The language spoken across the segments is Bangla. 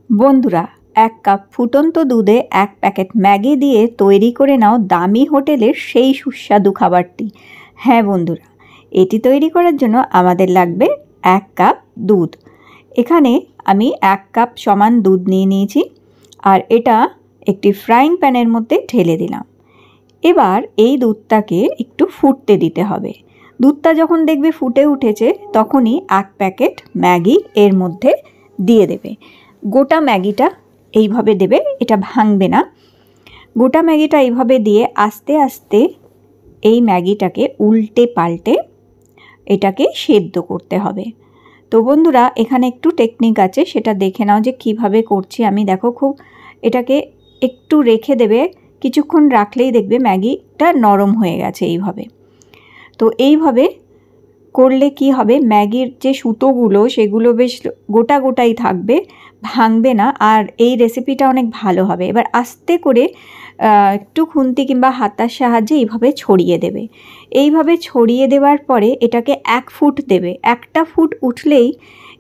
বন্ধুরা, 1 কাপ ফুটন্ত দুধে 1 প্যাকেট ম্যাগি দিয়ে তৈরি করে নাও দামি হোটেলের সেই সুস্বাদু খাবারটি। হ্যাঁ বন্ধুরা, এটি তৈরি করার জন্য আমাদের লাগবে 1 কাপ দুধ। এখানে আমি 1 কাপ সমান দুধ নিয়ে নিয়েছি আর এটা একটি ফ্রাইং প্যানের মধ্যে ঢেলে দিলাম। এবার এই দুধটাকে একটু ফুটতে দিতে হবে। দুধটা যখন দেখবে ফুটে উঠেছে তখনই 1 প্যাকেট ম্যাগি এর মধ্যে দিয়ে দেবে। গোটা ম্যাগিটা এইভাবে দেবে, এটা ভাঙবে না। গোটা ম্যাগিটা এইভাবে দিয়ে আস্তে আস্তে এই ম্যাগিটাকে উল্টে পাল্টে এটাকে সেদ্ধ করতে হবে। তো বন্ধুরা, এখানে একটু টেকনিক আছে, সেটা দেখে নাও যে কিভাবে করছি আমি। দেখো, খুব এটাকে একটু রেখে দেবে, কিছুক্ষণ রাখলেই দেখবে ম্যাগিটা নরম হয়ে গেছে এইভাবে। তো এইভাবে করলে কি হবে, ম্যাগির যে সুতোগুলো সেগুলো বেশ গোটা গোটাই থাকবে, ভাঙবে না, আর এই রেসিপিটা অনেক ভালো হবে। এবার আস্তে করে একটু খুন্তি কিংবা হাতার সাহায্যে এইভাবে ছড়িয়ে দেবে। এইভাবে ছড়িয়ে দেওয়ার পরে এটাকে 1 ফুট দেবে। 1টা ফুট উঠলেই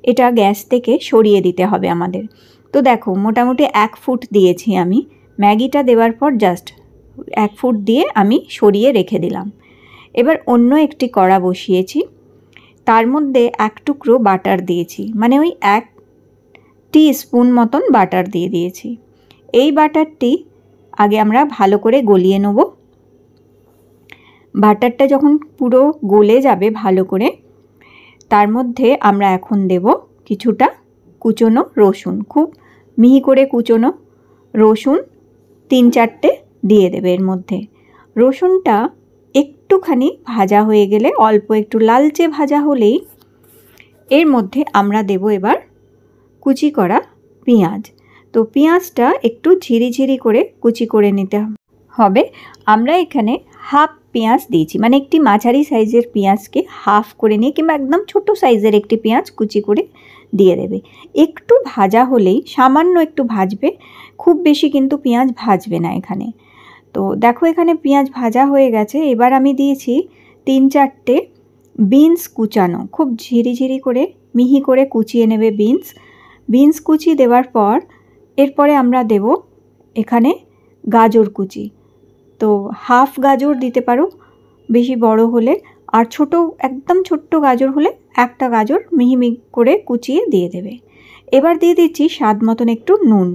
এটা গ্যাস থেকে সরিয়ে দিতে হবে আমাদের। তো দেখো, মোটামুটি 1 ফুট দিয়েছি আমি। ম্যাগিটা দেওয়ার পর জাস্ট 1 ফুট দিয়ে আমি সরিয়ে রেখে দিলাম। এবার অন্য একটি কড়া বসিয়েছি, তার মধ্যে 1 টুকরো বাটার দিয়েছি, মানে ওই 1 টিস্পুন মতন বাটার দিয়ে দিয়েছি। এই বাটারটি আগে আমরা ভালো করে গলিয়ে নেব। বাটারটা যখন পুরো গলে যাবে ভালো করে, তার মধ্যে আমরা এখন দেব কিছুটা কুচনো রসুন, খুব মিহি করে কুচনো রসুন 3-4টে দিয়ে দেবে এর মধ্যে। রসুনটা একটুখানি ভাজা হয়ে গেলে, অল্প একটু লালচে ভাজা হলেই এর মধ্যে আমরা দেব এবার কুচি করা পেঁয়াজ। তো পেঁয়াজটা একটু ঝিরিঝিরি করে কুচি করে নিতে হবে। আমরা এখানে হাফ পেঁয়াজ দিয়েছি, মানে একটি মাঝারি সাইজের পেঁয়াজকে হাফ করে নিয়ে কিংবা একদম ছোট সাইজের একটি পেঁয়াজ কুচি করে দিয়ে দেবে। একটু ভাজা হলেই, সামান্য একটু ভাজবে, খুব বেশি কিন্তু পেঁয়াজ ভাজবে না এখানে। তো দেখো, এখানে পেঁয়াজ ভাজা হয়ে গেছে। এবার আমি দিয়েছি 3-4টে বিনস কুচানো, খুব ঝিরিঝিরি করে মিহি করে কুচিয়ে নেবে বিনস কুচি দেওয়ার পর এরপরে আমরা দেব এখানে গাজর কুচি। তো হাফ গাজর দিতে পারো বেশি বড় হলে, আর ছোট, একদম ছোট্ট গাজর হলে 1টা গাজর মিহি মিহি করে কুচিয়ে দিয়ে দেবে। এবার দিয়ে দিচ্ছি স্বাদ মতন একটু নুন।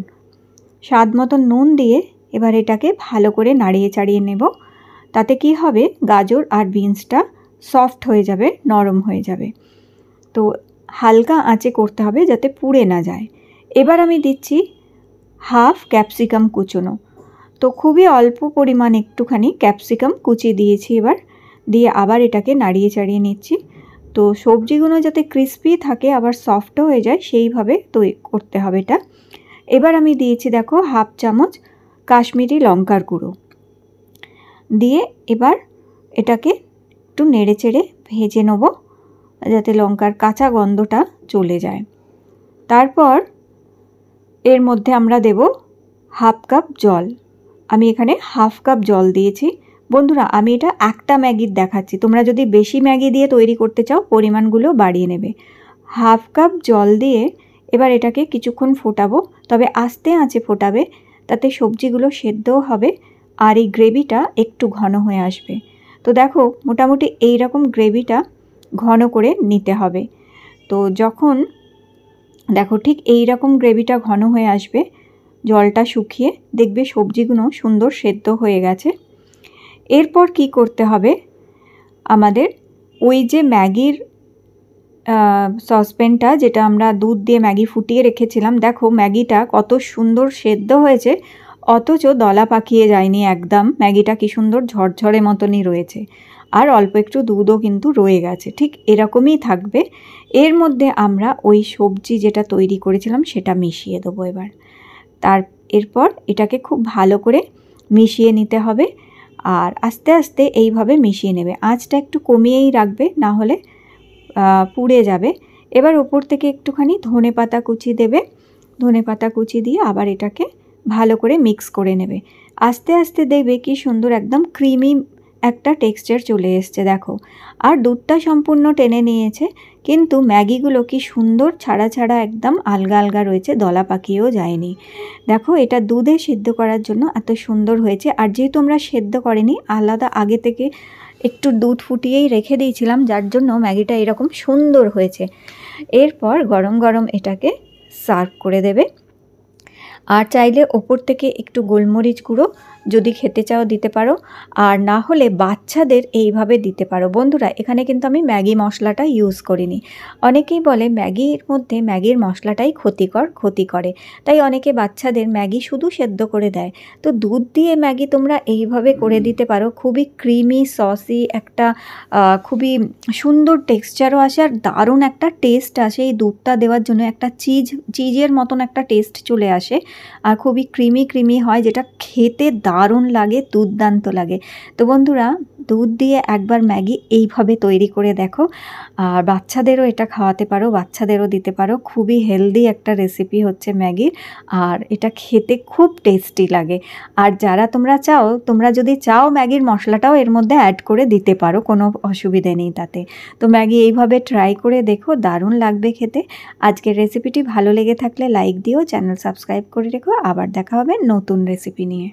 স্বাদ মতন নুন দিয়ে এবার এটাকে ভালো করে নাড়িয়ে চাড়িয়ে নেব। তাতে কি হবে, গাজর আর বিনসটা সফট হয়ে যাবে, নরম হয়ে যাবে। তো হালকা আঁচে করতে হবে যাতে পুড়ে না যায়। এবার আমি দিচ্ছি হাফ ক্যাপসিকাম কুচনো। তো খুবই অল্প পরিমাণ একটুখানি ক্যাপসিকাম কুচি দিয়েছি এবার, দিয়ে আবার এটাকে নাড়িয়ে চাড়িয়ে নিচ্ছি। তো সবজিগুলো যাতে ক্রিস্পি থাকে আবার সফটও হয়ে যায় সেইভাবে তৈরি করতে হবে এটা। এবার আমি দিয়েছি দেখো হাফ চামচ কাশ্মীরি লঙ্কার গুঁড়ো দিয়ে এবার এটাকে একটু নেড়ে চেড়ে ভেজে নেব যাতে লঙ্কার কাঁচা গন্ধটা চলে যায়। তারপর এর মধ্যে আমরা দেব হাফ কাপ জল। আমি এখানে হাফ কাপ জল দিয়েছি। বন্ধুরা, আমি এটা 1টা ম্যাগির দেখাচ্ছি, তোমরা যদি বেশি ম্যাগি দিয়ে তৈরি করতে চাও পরিমাণগুলো বাড়িয়ে নেবে। হাফ কাপ জল দিয়ে এবার এটাকে কিছুক্ষণ ফোটাবো, তবে আস্তে আঁচে ফোটাবে, তাতে সবজিগুলো সেদ্ধও হবে আর এই গ্রেভিটা একটু ঘন হয়ে আসবে। তো দেখো, মোটামুটি এই রকম গ্রেভিটা ঘন করে নিতে হবে। তো যখন দেখো ঠিক এই রকম গ্রেভিটা ঘন হয়ে আসবে, জলটা শুকিয়ে দেখবে সবজিগুলো সুন্দর সেদ্ধ হয়ে গেছে। এরপর কি করতে হবে, আমাদের ওই যে ম্যাগির সসপ্যানটা, যেটা আমরা দুধ দিয়ে ম্যাগি ফুটিয়ে রেখেছিলাম, দেখো ম্যাগিটা কত সুন্দর সেদ্ধ হয়েছে, অথচ দলা পাকিয়ে যায়নি একদম। ম্যাগিটা কি সুন্দর ঝরঝরে মতনই রয়েছে, আর অল্প একটু দুধও কিন্তু রয়ে গেছে। ঠিক এরকমই থাকবে। এর মধ্যে আমরা ওই সবজি যেটা তৈরি করেছিলাম সেটা মিশিয়ে দেবো এবার। এরপর এটাকে খুব ভালো করে মিশিয়ে নিতে হবে, আর আস্তে আস্তে এইভাবে মিশিয়ে নেবে। আঁচটা একটু কমিয়েই রাখবে, না হলে পুড়ে যাবে। এবার ওপর থেকে একটুখানি ধনেপাতা কুচি দেবে। ধনেপাতা কুচি দিয়ে আবার এটাকে ভালো করে মিক্স করে নেবে। আস্তে আস্তে দেখবে কি সুন্দর একদম ক্রিমি একটা টেক্সচার চলে এসছে দেখো। আর দুধটা সম্পূর্ণ টেনে নিয়েছে, কিন্তু ম্যাগিগুলো কি সুন্দর ছাড়া ছাড়া একদম আলগা আলগা রয়েছে, দলা পাকিয়েও যায়নি। দেখো এটা দুধে সিদ্ধ করার জন্য এত সুন্দর হয়েছে। আর যেহেতু আমরা সেদ্ধ করিনি, আলাদা আগে থেকে একটু দুধ ফুটিয়েই রেখে দিয়েছিলাম, যার জন্য ম্যাগিটা এরকম সুন্দর হয়েছে। এরপর গরম গরম এটাকে সার্ভ করে দেবে। আর চাইলে ওপর থেকে একটু গোলমরিচ গুঁড়ো যদি খেতে চাও দিতে পারো, আর না হলে বাচ্চাদের এইভাবে দিতে পারো। বন্ধুরা এখানে কিন্তু আমি ম্যাগি মশলাটা ইউজ করিনি। অনেকেই বলে ম্যাগির মধ্যে ম্যাগির মশলাটাই ক্ষতি করে, তাই অনেকে বাচ্চাদের ম্যাগি শুধু সেদ্ধ করে দেয়। তো দুধ দিয়ে ম্যাগি তোমরা এইভাবে করে দিতে পারো, খুবই ক্রিমি সসি একটা খুবই সুন্দর টেক্সচারও আসে আর দারুণ একটা টেস্ট আসে। এই দুধটা দেওয়ার জন্য একটা চিজের মতন একটা টেস্ট চলে আসে, আর খুবই ক্রিমি হয়, যেটা খেতে দারুণ লাগে, দুর্দান্ত লাগে। তো বন্ধুরা দুধ দিয়ে একবার ম্যাগি এইভাবে তৈরি করে দেখো, আর বাচ্চাদেরও এটা খাওয়াতে পারো, বাচ্চাদেরও দিতে পারো। খুবই হেলদি একটা রেসিপি হচ্ছে ম্যাগির, আর এটা খেতে খুব টেস্টি লাগে। আর তোমরা যদি চাও ম্যাগির মশলাটাও এর মধ্যে অ্যাড করে দিতে পারো, কোনো অসুবিধে নেই তাতে। তো ম্যাগি এইভাবে ট্রাই করে দেখো, দারুণ লাগবে খেতে। আজকের রেসিপিটি ভালো লেগে থাকলে লাইক দিও, চ্যানেল সাবস্ক্রাইব করে রেখো। আবার দেখা হবে নতুন রেসিপি নিয়ে।